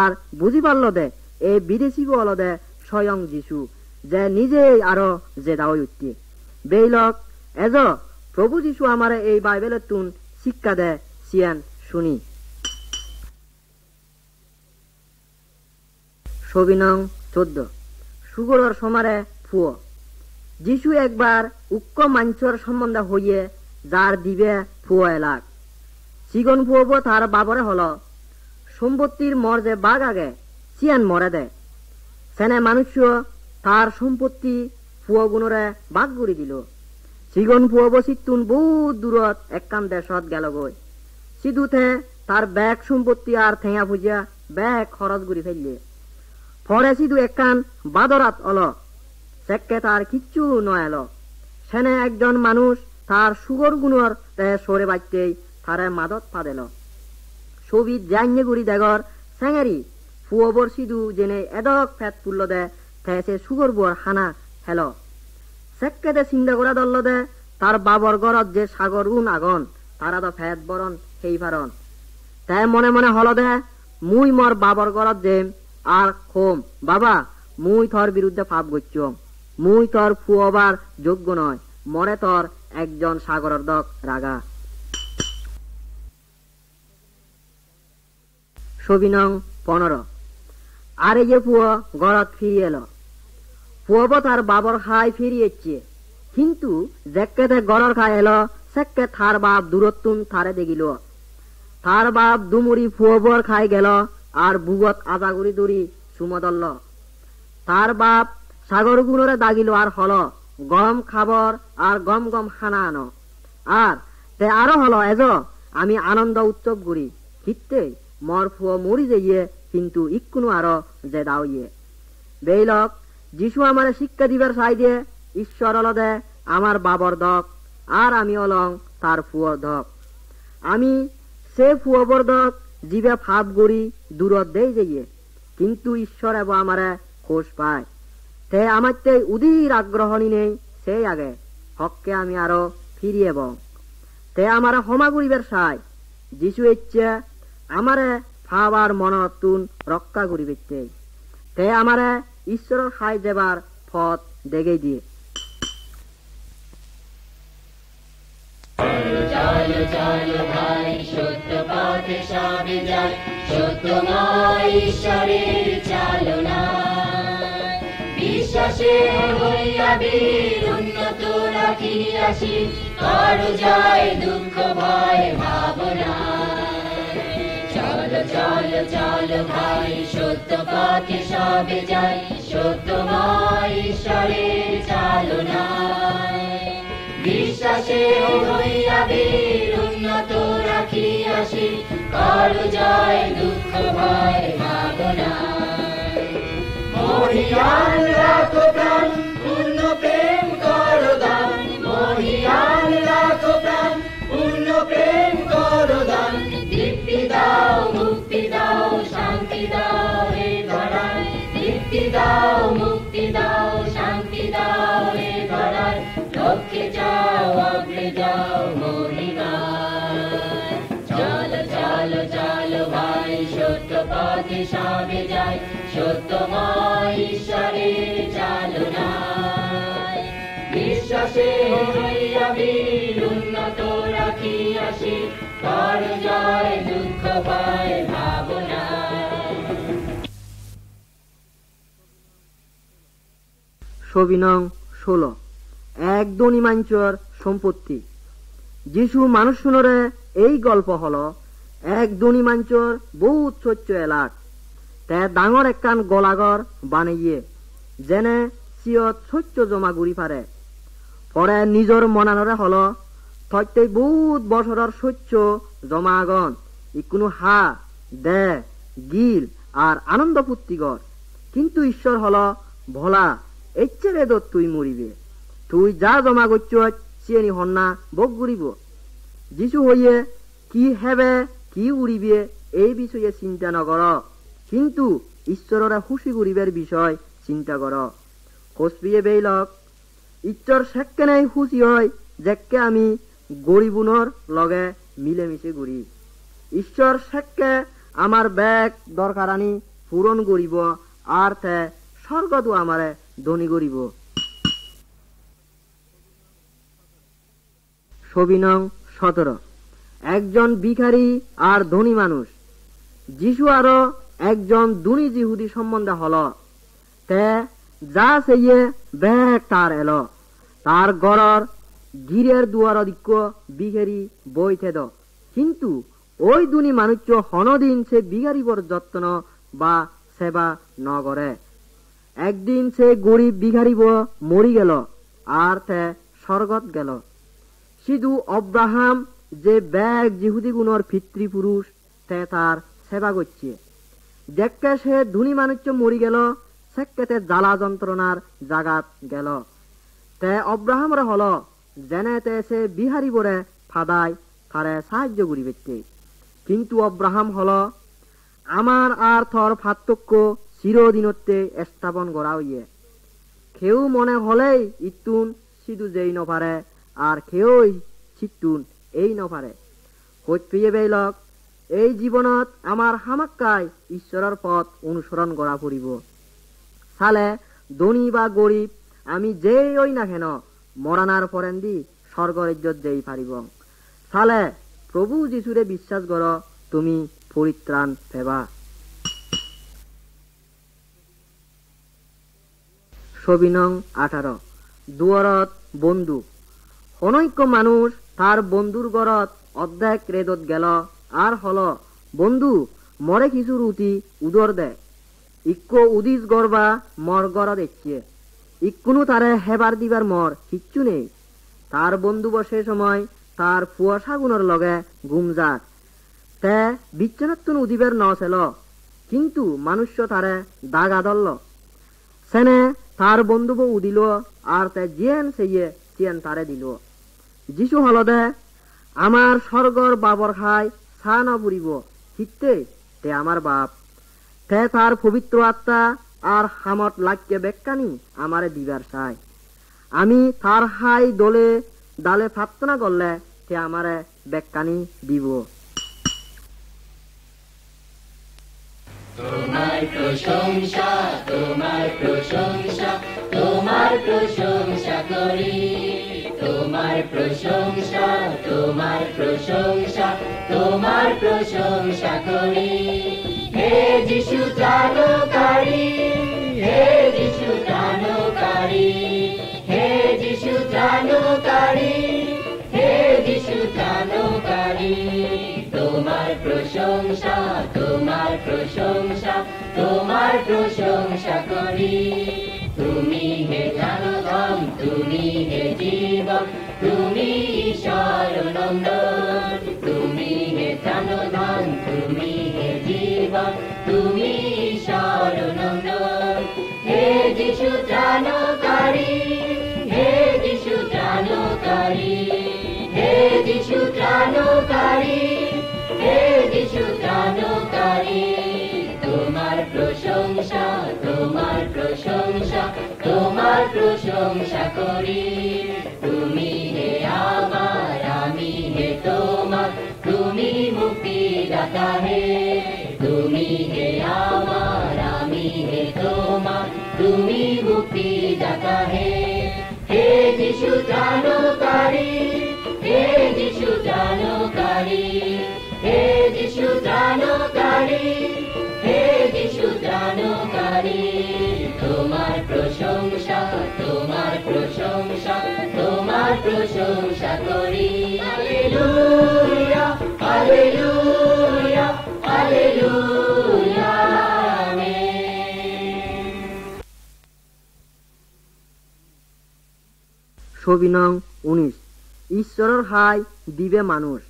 আর বুঝি পারল দে এই বিদেশি বল দে স্বয়ং যিশু যে নিজেই আরো যে দাওই উঠতে বেইলক এজ প্রভু যিশু আমারে এই বাইবেলের তুন শিক্ষা দে সিয়ান শুনি। ছবি নং 14। সুগরের সমারে ফুয়। যিশু একবার উক্ক মাঞ্চর সম্বন্ধে হইয়ে যার দিবে ফুয় এলাক। সিগন ফুয়ব তার বাবরে হল সম্পত্তির মর যে বাঘ আগে সিয়ান মরে দে। সেনে মানুষ তার সম্পত্তি ফুয় গুণরে বাঘ গুড়ি দিল। সিগন ফুয়ব সিতুন বহুত দূরত একখান দেশত গেল গই। সিধুতে তার ব্যাগ সম্পত্তি আর ঠেঙা ফুজিয়া ব্যাগ খরচ গুড়ি ফেললে। পরে সিধু একখান বাদরাত অল। সেক্কে তার কিচ্ছু নয় এলো। সেনে একজন মানুষ তার সুগর গুণর সরে বাঁচতেই তারে মাদত পাদেল। ছবি জাইনে গুড়ি দেগর স্যাঙেরি ফুয়বর সিধু জেনে এদক ফেট পুরল দে সে সুগর বর হানা হেল। সেক্কে দে চিন্তা করা দল দে তার বাবর গরত যে সাগর উন আগন তারা তো ফেট বরণ সেই পারন। তাই মনে মনে হল দে মুই মর বাবর গরত দেম আর খোম বাবা মুই তোর বিরুদ্ধে পাপ করছম। মুই তোর ফুয়বার যোগ্য নয়, মরে তোর একজন সাগরের দক রাগা। ছবি নং 15। আর এই যে ফুয় গরত ফিরিয়ে এলো। ফুয়ব তার বাবর খাই ফিরিয়েছে, কিন্তু যেকে গড়র খাই এলো সেকে থার বাপ দূরত্তুন থারে দেখিল। থার বাপ দুমুড়ি ফুয়বর খাই গেল আর বুগত আজাগুড়ি দড়ি সুমদল্ল। তার বাপ সাগর গুণরে দাগিল আর হল গম খাবর আর গম গম খানা আনো। আর তে আরো হল এজ আমি আনন্দ উৎসব করি হিতে মর ফুয় মরি যাইয়ে, কিন্তু ইকুনো আরো যে দাও ইয়ে। বেইলক যিশু আমার শিক্ষা দিবার চাই দিয়ে ঈশ্বর হল দে আমার বাবর দক আর আমি অলং তার ফুয়র দক। আমি সে ফুয়বর দক জীবে ফাপ গড়ি দূরত দেই যাইয়ে, কিন্তু ঈশ্বর এব আমারে খোঁজ পায়। তে আমার তে উদির আগ্রহণী নেই সেই আগে হককে আমি আরো ফিরিয়ে বং। তে আমার ক্ষমা করিবার চাই। যিশু ইচ্ছে আমারে ফাবার মনতুন রক্ষা করিবে। তে আমারে ঈশ্বরের খাই দেবার পথ দেখাই দিয়ে। চলো চলো ভাই সত্য পথে সবে যাই, সত্যময় ঈশ্বরের চালনা বিশ্বাসে হইয়া বীর উন্নত রাখিয়াছি, করো জয় দুঃখ ভয় ভাবনা। চলো চলো চলো ভাই সত্য পথে সবে যাই, সত্যময় ঈশ্বরের চালনা। বিশ্বাসে হইয়া বীর উন্নত রাখিয়াছি, কর জয় দুঃখ ভয় ভাবনা। মহিয়ান রাখো প্রাণ পূর্ণ প্রেম কর দান, মহিয়ান রাখো প্রাণ পূর্ণ প্রেম কর দান। দীপ্তি দাও মুক্তি দাও শান্তি দাও এ ধরায়, দীপ্তি দাও মুক্তি দাও শান্তি দাও এ ধরায়। লক্ষ্যে যাও অগ্রে যাও মহিমায়, চলো চলো চলো ভাই সত্য পথে সবে যাই, সত্যময় ঈশ্বরের চালনায়। বিশ্বাসে হইয়া বীর উন্নত রাখিয়াছি, কর জয় দুঃখ ভয় ভাবনা। ছবি নং 16 এক ধনী মাঞ্চর সম্পত্তি। যিশু মানুষ শুনরে এই গল্প হলো এক ধনী মাঞ্চর বহুত শস্য এলাক, তে ডাঙর একখান গলাঘর বানাইয়ে যেনে সিয়ত শস্য জমা গুড়ি পারে। পরে নিজর মনানরে হলো থইতে বহুত বছরের শস্য জমা আগন ইকুনো হা দে গিল আর আনন্দ ফুর্তিকর। কিন্তু ঈশ্বর হলো ভোলা, এচ্ছেরে দত তুই মরিবে, তুই যা জমা করছ চিনি হন্না বক গুড়িব। যিশু হইয়ে কি হেবে কি উড়িবে এই বিষয়ে চিন্তা নকর, কিন্তু ঈশ্বরের খুশি করিবার বিষয় চিন্তা কর। কসবিয়ে বেইলক ঈশ্বর সেকেনে খুশি হয় যেকে আমি গরিবুনর লগে মিলেমিশে ঘুরি। ঈশ্বর সেকে আমার ব্যাগ দরকারানি পূরণ করিব আর তে স্বর্গতো আমারে ধনী করিব। ছবি নং 17 একজন ভিখারি আর ধনী মানুষ। যিশু আরো একজন ধনী জিহুদি সম্বন্ধে হল, তে যা সেইয়ে ব্যাগ তার এলো, তার গড়র গিরের দুয়ার দিক ভিখারি বইতে দ। কিন্তু ওই ধনী মানুষ হনদিন সে ভিখারিবর যত্ন বা সেবা ন করে। একদিন সে গরিব ভিখারিব মরি গেল আর তে স্বর্গত গেল। শুধু অব্রাহাম যে ব্যাগ জিহুদি গুণর পিতৃপুরুষ তে তার সেবা করছে। দেখকে সে ধনী মানুষ মরি গেল, সেকেতে জ্বালা যন্ত্রণার জাগাত গেল। তে অব্রাহামর হল জেনেতে সে বিহারি বরে ফাদায় তারে সাহায্য করিবে। কিন্তু অব্রাহাম হল আমার আর থর পার্থক্য চিরদিনতে স্থাপন করা হইয়ে। কেউ মনে হলেই ইতুন সিধু যেই নপারে আর কেউই চিতুন এই নপারে। কইত পেয়ে বেইলক এই জীবনত আমার হামাক্কায় ঈশ্বরের পথ অনুসরণ করা পড়িব। সালে ধনী বা গরিব আমি যেই ওই না কেন মরানার পরেন্দি স্বর্গরাজ্যত যেই পারিব। সালে প্রভু যিশুরে বিশ্বাস কর, তুমি পরিত্রাণ পেবা। ছবি নং 18 দুয়ারত বন্ধু। অনৈক্য মানুষ তার বন্ধুর গড়ত অর্ধেক রেদত গেল আর হল, বন্ধু মরে কিছু রুটি উদর দে। ইক্কো উদিস গড়বা মর গড় দেখছে, ইক্কুনু তারে হেবার দিবার মর কিচ্ছু নেই। তার বন্ধু বসে সময় তার ফুয়াশা গুণর লগে গুমজাক, তে বিচ্ছনাত্তন উদিবের ন ছিল, কিন্তু মানুষ্য তারে দাগা ধরল। সেনে তার বন্ধুব উদিল আর তে জিয়েন সেইয়ে চিয়েন তারে দিল। যিশু হল দে আমার স্বর্গর বাবর খাই সা ন বুড়িব হিতে তে আমার বাপ, তে তার পবিত্র আত্মা আর হামত লাগকে বেক্কানি আমারে দিবার চাই। আমি তার হাই দলে ডালে প্রার্থনা করলে তে আমারে বেক্কানি দিব। তোমার প্রশংসা তোমার প্রশংসা তোমার প্রশংসা করি, তোমার প্রশংসা তোমার প্রশংসা তোমার প্রশংসা করি। হে যিশু ত্রাণকারী, হে যিশু ত্রাণকারী, হে যিশু ত্রাণকারী, হে যিশু ত্রাণকারী। তোমার প্রশংসা তোমার প্রশংসা তোমার প্রশংসা করি। তুমি হে ত্রাণধন, তুমি হে জীবন, জীবন তুমি শরণন্দন তুমি হে ত্রাণদান তুমি হে জীবন তুমি শরণন্দন হে যিশু ত্রাণকারী হে যিশু ত্রাণকারী হে যিশু ত্রাণকারী হে যিশু ত্রাণকারী তোমার প্রশংসা তোমার প্রশংসা তোমার প্রশংসা করি তুমি হে আমার আমি হে তোমার তুমি মুক্তিদাতা হে তুমি হে আমার আমি হে তোমার তুমি মুক্তিদাতা হে হে যিশু ত্রাণকারী হে যিশু ত্রাণকারী হে যিশু ত্রাণকারী হে যিশু ত্রাণকারী তোমার প্রশংসা তোমার প্রশংসা তোমার প্রশংসা করি হালেলুয়া হালেলুয়া হালেলুয়া আমেন। ছবি নং 19 ঈশ্বৰৰ হাই দিবে মানুষ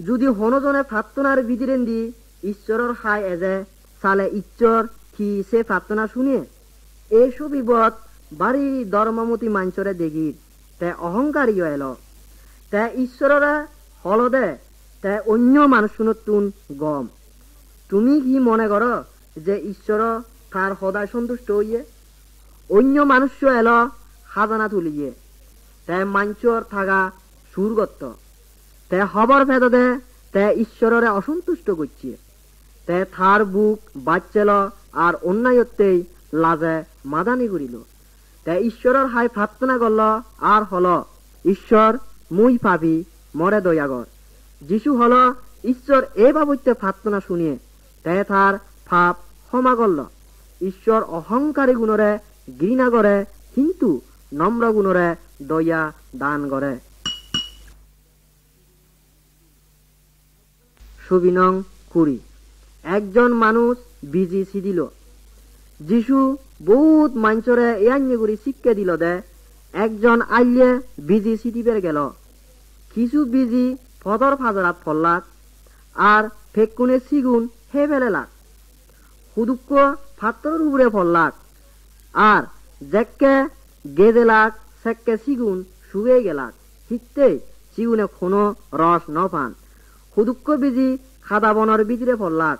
যদি হনজনে প্রার্থনার বিধিরেন দি ঈশ্বৰৰ হাই এজে চালে ঈশ্বর কি সে প্রার্থনা শুনিয়ে এই ছবিবত বাড়ি ধর্মমতী মাঞ্চরে দেগির তে অহংকারীও এলো তে ঈশ্বররা হলদে তে অন্য মানুষ শুনতুন গম তুমি কি মনে করো যে ঈশ্বর তার সদায় সন্তুষ্ট হইয়ে অন্য মানুষ এলো খাজানা তুলিয়ে তে মাঞ্চর থাকা সুরগত্ত তে খবর ভেদে তে ঈশ্বররে অসন্তুষ্ট করছে তে থার বুক বাচ্চেল আর অন্যায়তেই লাজে মাদানি করিল তে ঈশ্বরের হাই প্রার্থনা করল আর হল ঈশ্বর মুই পাবি মরে দয়াগর যিশু হল ঈশ্বর এই বাবুতে প্রার্থনা শুনিয়ে তে তার পাপ ক্ষমা করল ঈশ্বর অহংকারী গুণরে ঘৃণা করে কিন্তু নম্র গুণরে দয়া দান করে। ছবি নং 20 একজন মানুষ বিজি ছিদিল যিশু বহুত মাঞ্চরে ইয়ান্যে করে শিক্ষা দিল দে একজন আইলে বিজি ছিদিবের গেল কিছু বিজি ফদর ফাজরাত ফল্লাক আর ফেকুনে সিগুন হে ফেলেলাক হুদুক্ক ফাত্তরের উপরে ফল্লাক আর জেককে গেদেলাক সেককে সিগুন শুয়ে গেলাক হিকতে সিগুনে কোনো রস ন পান হুদুক্ক বিজি খাদা বনের ভিতরে ফল্লাক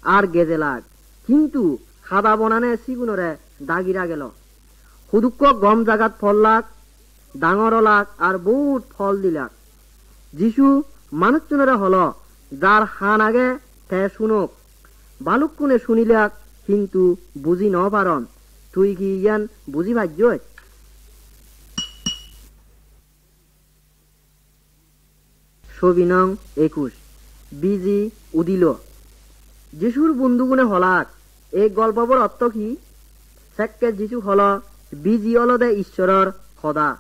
আর গেদেলাক কিন্তু খাদা বনানে সিগুনরে দাগিরা গেল হুদুক্ক গম জাগাত ফল্লাক ডাঙর লাক আর বহুত ফল দিলাক যিশু মানুষজনেরা হল যার হান আগে তে শুনক বালুক কোনে শুনিলাক কিন্তু বুঝি ন পারন তুই কি ইয়ান বুঝি ভাজ্য ছবি নং 21 বিজি উদিল যিশুর বন্ধুগুনে হলাক এই গল্পবর অর্থ কি সেককে যিশু হল বিজি অলদে ঈশ্বরের সদা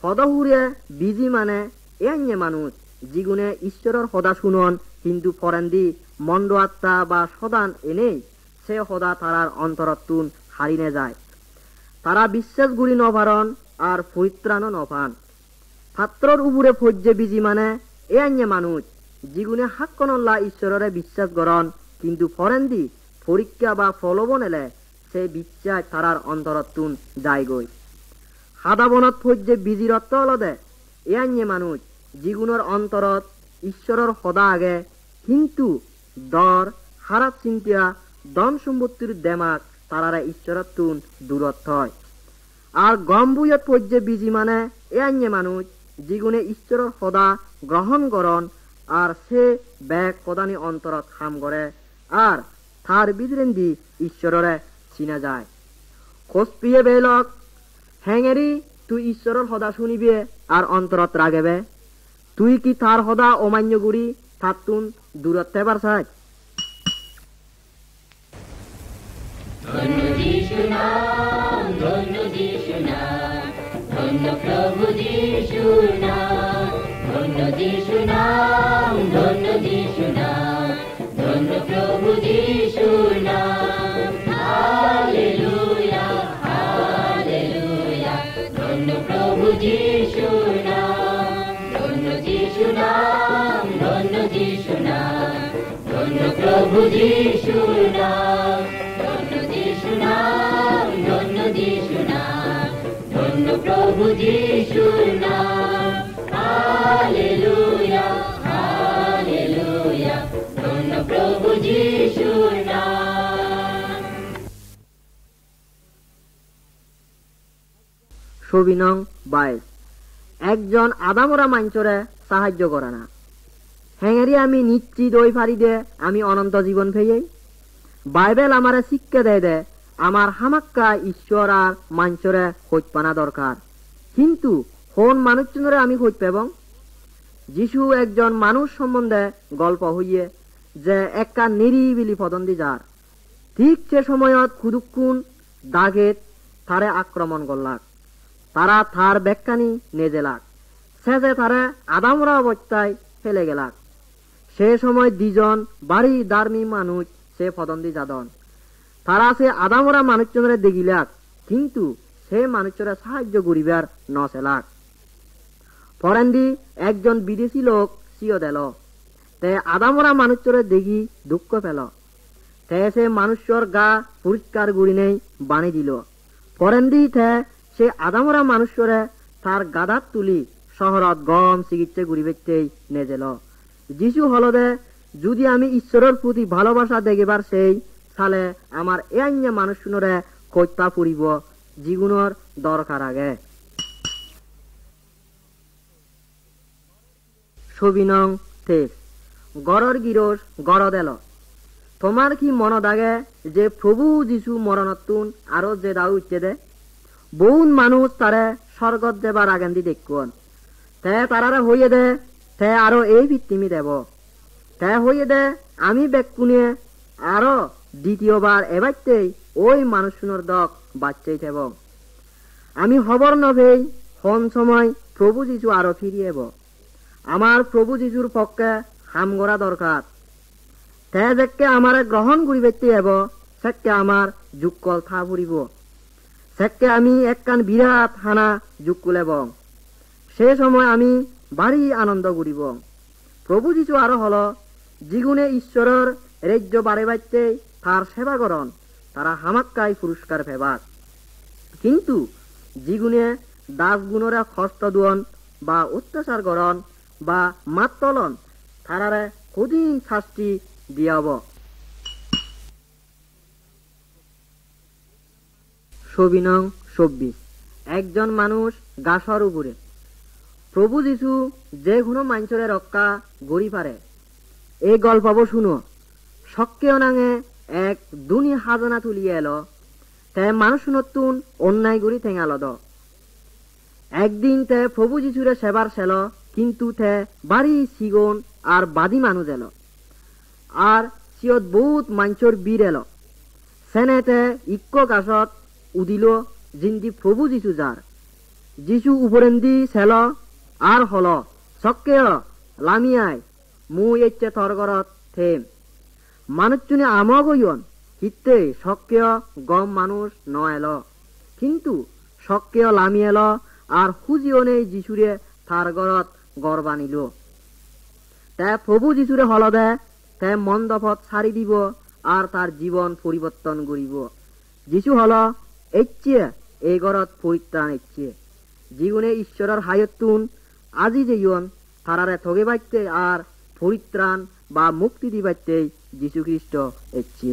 সদহুরে বিজি মানে এনে মানুষ যিগুনে ঈশ্বরের সদা শুনন কিন্তু ফরেন্দি মন্দ আত্মা বা সদান এনেই সে সদা তারার অন্তরতুন হারিনে যায় তারা বিশ্বাস গুড়ি নভারন আর পরিত্রাণ নপান ছাত্রর উপরে ফজ্জে বিজি মানে এনে মানুষ যিগুনে হাক্কনল্লা ঈশ্বরের বিশ্বাস করন কিন্তু ফরেন্দি পরীক্ষা বা ফলবন এলে সে বিশ্বাস তারার অন্তরতুন যায় গই সাদাবনত ফজ্জে বিজির অর্থ অলদে এনে মানুষ যিগুণর অন্তরত ঈশ্বরের সদা আগে কিন্তু দর হারাত চিন্তিয়া ধন সম্পত্তির দেমাক তারারে ঈশ্বরের তুন দূরত্ব হয় আর গম্বুয়ত পর্যে বিজি মানে এনে মানুষ যিগুণে ঈশ্বরের সদা গ্রহণ করন আর সে ব্যাগ প্রদানী অন্তরত খাম করে আর তার বিদ্রেন্দি ঈশ্বররে চিনা যায় খোঁজ পিয়ে বেলক হ্যাঙেরি তুই ঈশ্বরের সদা শুনিবে আর অন্তরত রাগেবে তুই কি তার সদা অমান্য গুড়ি তার তুন দূরত থেবার চাই ধন্য যিশু নাম ধন্য যিশু নাম ধন্য প্রভু যিশু নাম ধন্য যিশু নাম ধন্য যিশু নাম ধন্য প্রভু যিশু নাম হালেলুয়া হালেলুয়া ধন্য প্রভু যিশু নাম, ধন্য যিশু নাম, ধন্য যিশু নাম, ধন্য প্রভু যিশু নাম, ধন্য যিশু নাম, ধন্য যিশু নাম, ধন্য প্রভু যিশু নাম। হালেলুয়া, হালেলুয়া, ধন্য প্রভু যিশু নাম। ছবি নং 22। একজন আদামরা মাঞ্চরে সাহায্য করে না। হ্যাঙেরি আমি নিশ্চিত ওই ফারি দে আমি অনন্ত জীবন পেয়ে। বাইবেল আমারে শিক্ষা দেয় দে আমার হামাক্কা ঈশ্বর আর মাঞ্চরে খোঁজ পানা দরকার। কিন্তু হন মানুষজনরে আমি খোঁজ পেবং। যিশু একজন মানুষ সম্বন্ধে গল্প হইয়ে যে একটা নিরিবিলি পদন্দি যার। ঠিক সে সময়ত খুদুক্ষুন দাগেত তারে আক্রমণ করলাক। তারা থার ব্যাখ্যানি নেজেলাক। শেষে তারে আদামরা অবস্থায় ফেলে গেলাক। সে সময় দুজন বাড়ি দার্মি মানুষ সে পদন্দি যাদন। তারা সে আদামরা মানুষজনরে দেখিলাক, কিন্তু সে মানুষরা সাহায্য করিবার নসেলাক। পরেন্দি একজন বিদেশি লোক সিও দেল। তে আদামরা মানুষরে দেখি দুঃখ পেল। তে সে মানুষর গা পরিষ্কার করি নেই বানি দিল। পরেন্দি তে সে আদামরা মানুষরে তার গাদাত তুলি শহরত গম চিকিৎসা করিবেতেই নেজেল। যিশু হলদে যদি আমি ঈশ্বরের প্রতি ভালোবাসা দেখিবার সেই সালে আমার এ আইনে মানুষ শুনরে খোঁজটা পড়িব জীবনের দরকার আগে। ছবি নং 23। গড়র গিরোস গড় দেল। তোমার কি মন দাগে যে প্রভু যিশু মরণতুন আরো যে দাউ উঠতে দে? বহুত মানুষ তারে স্বর্গত দেবার আগেন্দি দেখুন। তে তারারে হইয়ে দে তে আরো এই ভিত্তিমি দেব। তে হইয়ে দে আমি বেকুনিয়ে আরো দ্বিতীয়বার এবারতেই ওই মানুষজনের দক বাচ্চাই থেব। আমি খবর নভেই হন সময় প্রভু যিশু আরো ফিরিয়েব। আমার প্রভু যিশুর পক্ষে হাম করা দরকার। তে যেকে আমারে গ্রহণ করিবেতে হব সেকে আমার যুগকল থা ফুরিব। সেকে আমি একখান বিরাট হানা যুগ কুলেব। সে সময় আমি বাড়ি আনন্দ করিব। প্রভু যিশু আরো হল যিগুনে ঈশ্বরের রাজ্য বাড়ে বাড়তে তার সেবা করন তারা হামাক্কাই পুরস্কার ফেবাক। কিন্তু যিগুনে দাস গুণরে কষ্ট দুয়ন বা অত্যাচার করন বা মাত তলন তারারে কঠিন শাস্তি দিয়াব। ছবি নং 26। একজন মানুষ গাছর উপরে। প্রভু যিশু যে কোনো মানুষের রক্ষা গড়ি পারে। এই গল্পব শুনো। সক্কেও নাঙে এক দুনি হাজনা তুলিয়ে এলো। তে মানুষ নতুন অন্যায় গড়ি ঠেঙাল দ। একদিন তে প্রভু যিশুরে সেবার ছিল, কিন্তু তে বাড়ি সিগন আর বাদী মানুষ এলো। আর সিয়ত বহুত মানুষের বীর এলো। সেনেতে ইক্ক গাছত উদিল জিন্দি প্রভু যিশু যার। যিশু উপরেন্দি ছিল আর হল সক্কেয় লামিয়াই মুই এচ্ছে থরগরত থেম। মানুষজনে আমগইন হিতে সক্কেয় গম মানুষ ন এলো, কিন্তু সক্কেয় লামি এলো আর খুঁজিও নেই যিশুরে তার গরত গড় বানিল। তে প্রভু যিশুরে হল দে তে মন্দপথ ছাড়ি দিব আর তার জীবন পরিবর্তন করিব। যিশু হল এচ্ছে এই গরত পরিত্রাণ এচ্ছে। জীবনে ঈশ্বরের হায়তুন আজি যেইন তারারে ঠগে বাইতে আর পরিত্রাণ বা মুক্তি দিবাইতে যীশু খ্রিস্ট এচ্ছে।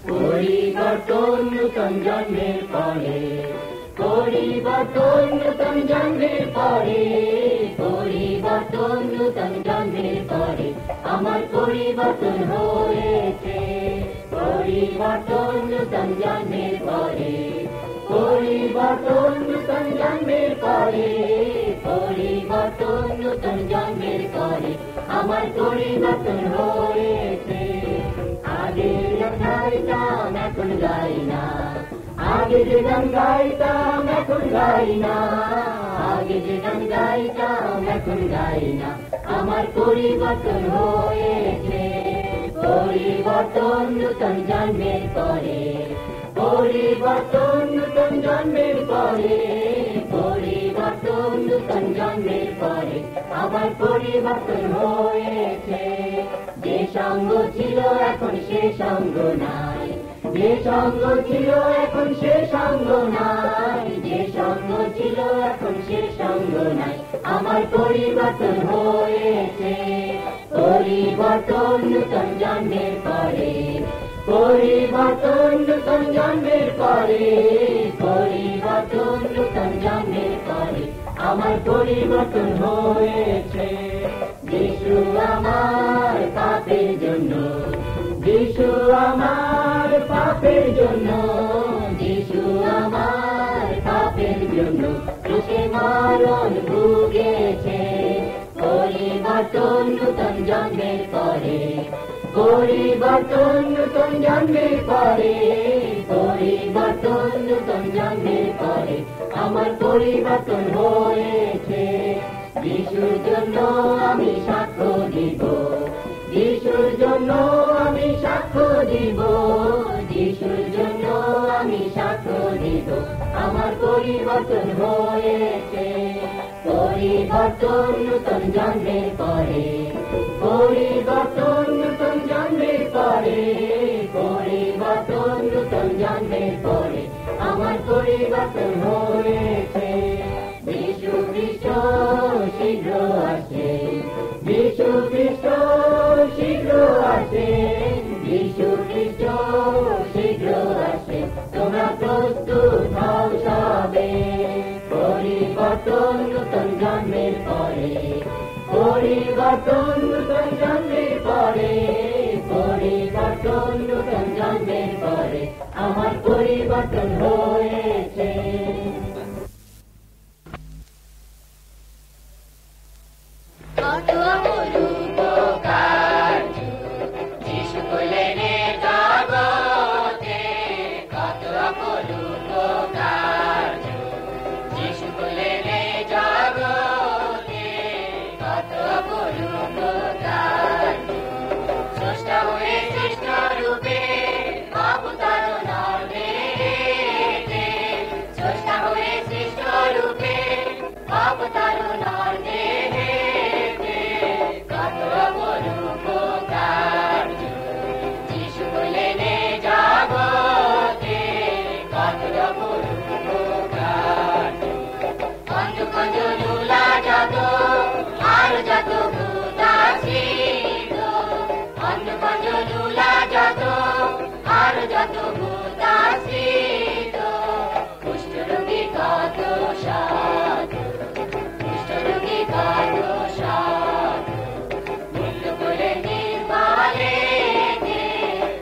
পরিবর্তন নূতন জন্মের পরে, পরিবর্তন নূতন জন্মের পরে, পরিবর্তন নূতন জন্মের পরে আমার পরিবর্তন হয়েছে। পরিবর্তন নূতন জন্মের পরে, পরিবর্তন নূতন জন্মের পরে, পরিবর্তন নূতন জন্মের পরে আমার পরিবর্তন হয়েছে। আগে গাইতাম এখন গাই না, আগে যে গান গাইতাম এখন গাই না, আগে যে গান গাইতাম এখন গাই না। আমার পরিবর্তন হয়েছে। পরিবর্তন নূতন জন্মের পরে, পরিবর্তন নূতন জন্মের পরে, পরিবর্তন নূতন জন্মের পরে আবার পরিবর্তন হয়েছে। যে সঙ্গ ছিল এখন সে সঙ্গ নাই, যে সঙ্গ ছিল এখন সে সঙ্গ নাই, যে সঙ্গ ছিল এখন সে সঙ্গ নাই, আমার পরিবর্তন হয়েছে। পরিবর্তন নূতন জন্মের পরে, পরিবর্তন নূতন জন্মের পরে, পরিবর্তন নূতন জন্মের পরে আমার পরিবর্তন হয়েছে। যিশু আমার পাপের জন্য, যিশু আমার পাপের জন্য, যিশু আমার পাপের জন্য ক্রুশে মরণ ভুগেছে। পরিবর্তন নূতন জন্মের পরে, পরিবর্তন নূতন জন্মের পরে, পরিবর্তন নূতন জন্মের পরে আমার পরিবর্তন হয়েছে। যিশুর জন্য আমি সাক্ষ্য দিব, যিশুর জন্য আমি সাক্ষ্য দিব, যিশুর জন্য আমি সাক্ষ্য দিব, আমার পরিবর্তন হয়েছে। পরিবর্তন নূতন জন্মের পরে, পরিবর্তন নূতন জন্মের পরে, পরিবর্তন নূতন জন্মের পরে আমার পরিবর্তন হয়েছে। যিশু খ্রিস্ট শীঘ্র আসে, যিশু খ্রিস্ট শীঘ্র আসে, যিশু খ্রিস্ট শীঘ্র আসে, তোমরা প্রস্তুত হও সবে। পরিবর্তন নূতন জন্মের পরে, পরিবর্তন নূতন জন্মের পরে, পরিবর্তন নূতন জন্মের পরে আমার পরিবর্তন হয়েছে। কত অপরূপ কার্য যিশু করলেন এ জগতে, কত অপরূপ কার্য যিশু করলেন এ জগতে, কত অপরূপ কার্য। স্রষ্টা হয়ে সৃষ্ট রূপে অবতারণার দেহে, স্রষ্টা হয়ে সৃষ্ট রূপে অবতারণার দেহে, কত অপরূপ কার্য যিশু করলেন এ জগতে, কত অপরূপ কার্য। কঞ্জ কঞ্জ ঝুলা যত আর যত ভূত ছিল, কঞ্জ কঞ্জ ঝুলা যত আর যত ভূত ছিল, কুষ্ঠরোগী কত সাধ, কুষ্ঠরোগী কত সাধ, মুক্ত করে নির্মলে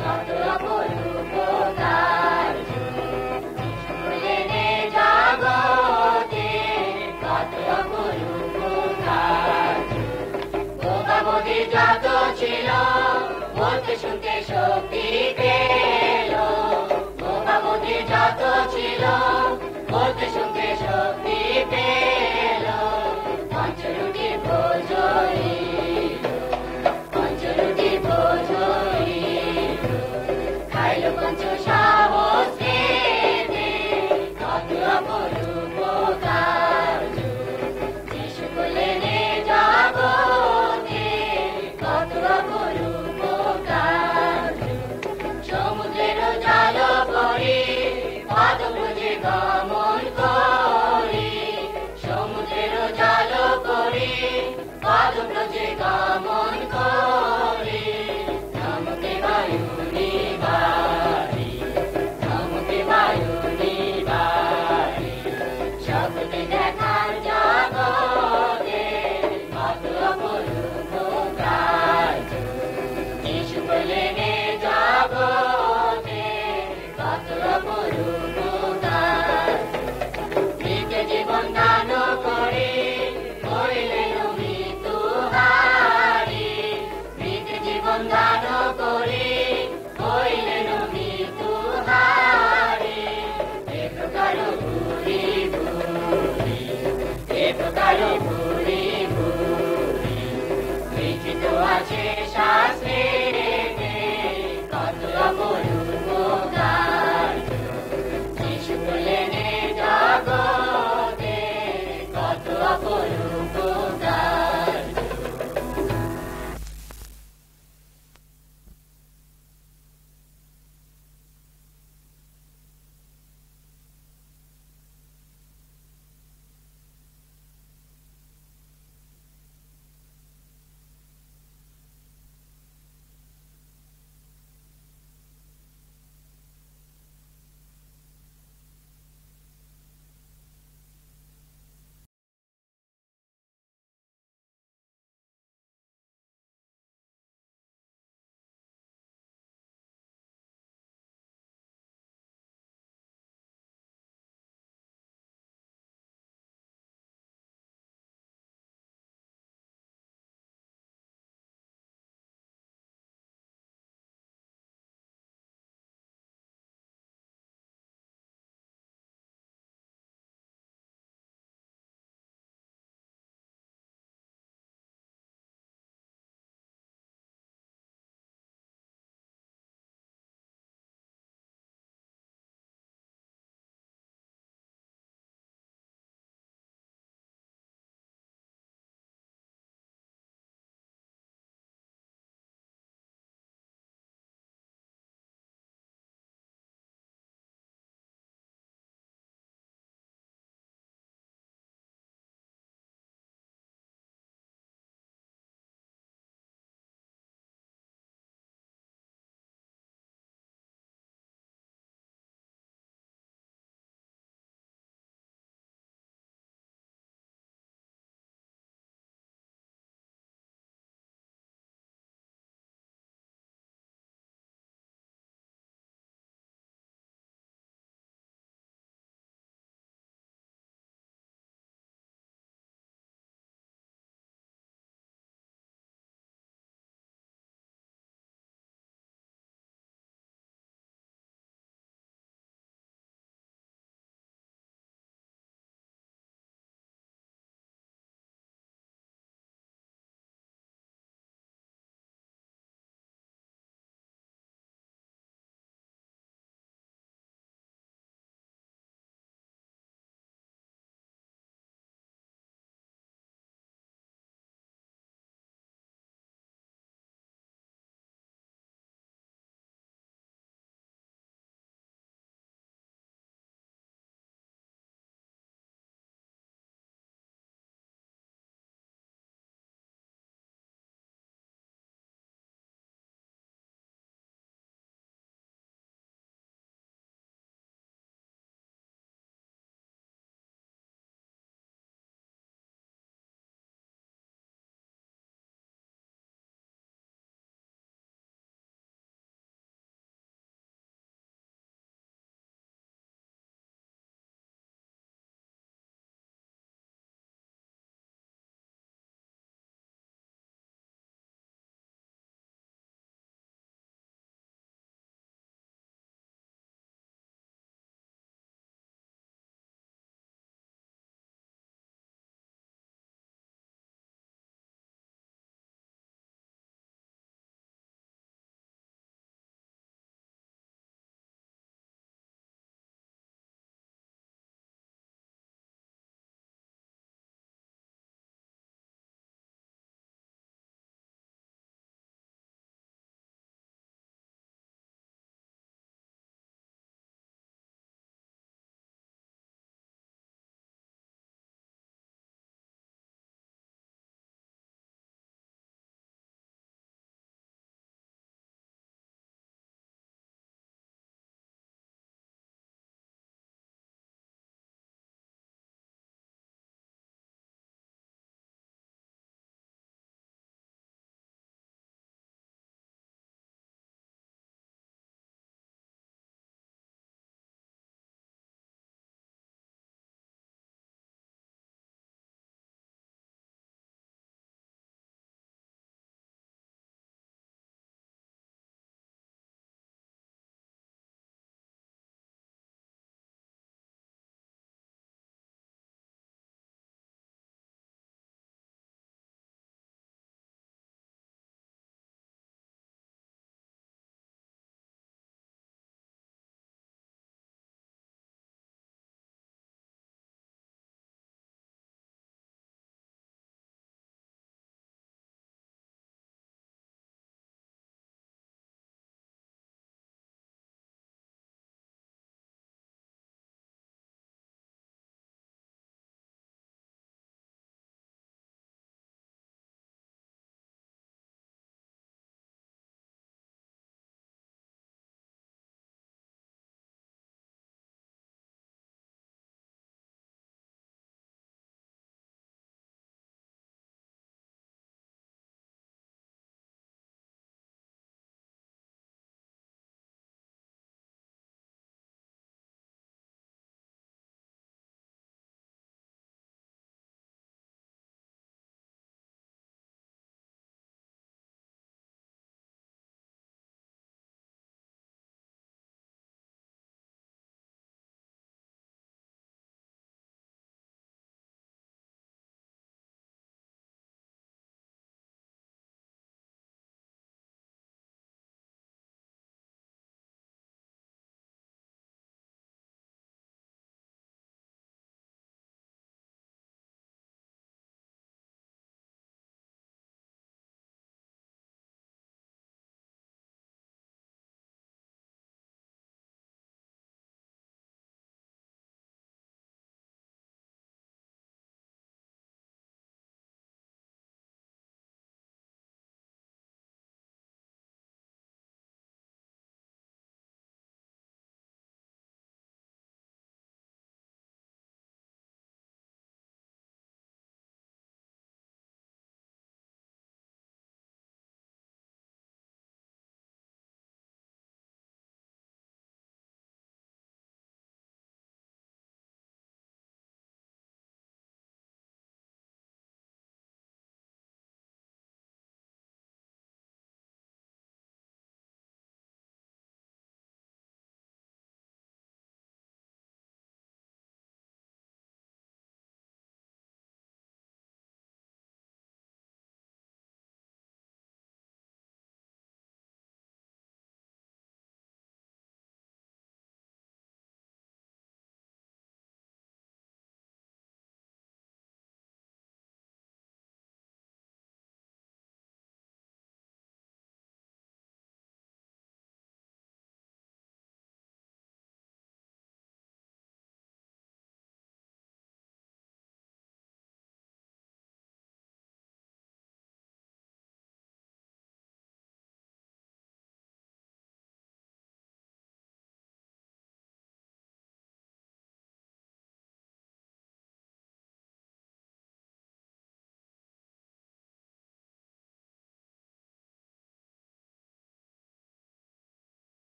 কত অপরূপ কার্য যিশু করলেন এ জগতে, কত অপরূপ কার্য। বোবা বধির যত ছিল বলতে শুনতে শক্তি পেল, বোবা বধির যত ছিল বলতে শুনতে শক্তি পেল, পঞ্চরুটি ভোজ হইল, পঞ্চরুটি ভোজ হইল, খাইল পঞ্চ সাহসে, কত অপরূপ কার্য যিশু করলেন এ জগতে, কত অপরূপ কার্য। সমুদ্রের জল পরি পদব্রজে গমন করি, সমুদ্রের জল পরি পদব্রজে গমন করি, ধমকে বায়ু নিবারি, ধমকে বায়ু নিবারি, সবকে দেখার জগতে, কত অপরূপ কার্য যিশু করলেন এ জগতে, কত অপরূপ কার্য। মৃত জীবন দান করে করিলেন মৃত্যু হারি, মৃত জীবন দান করে করিলেন মৃত্যু হারি, এ প্রকার ভুরি ভুরি, এ প্রকার ভুরি ভুরি লিখিত আছে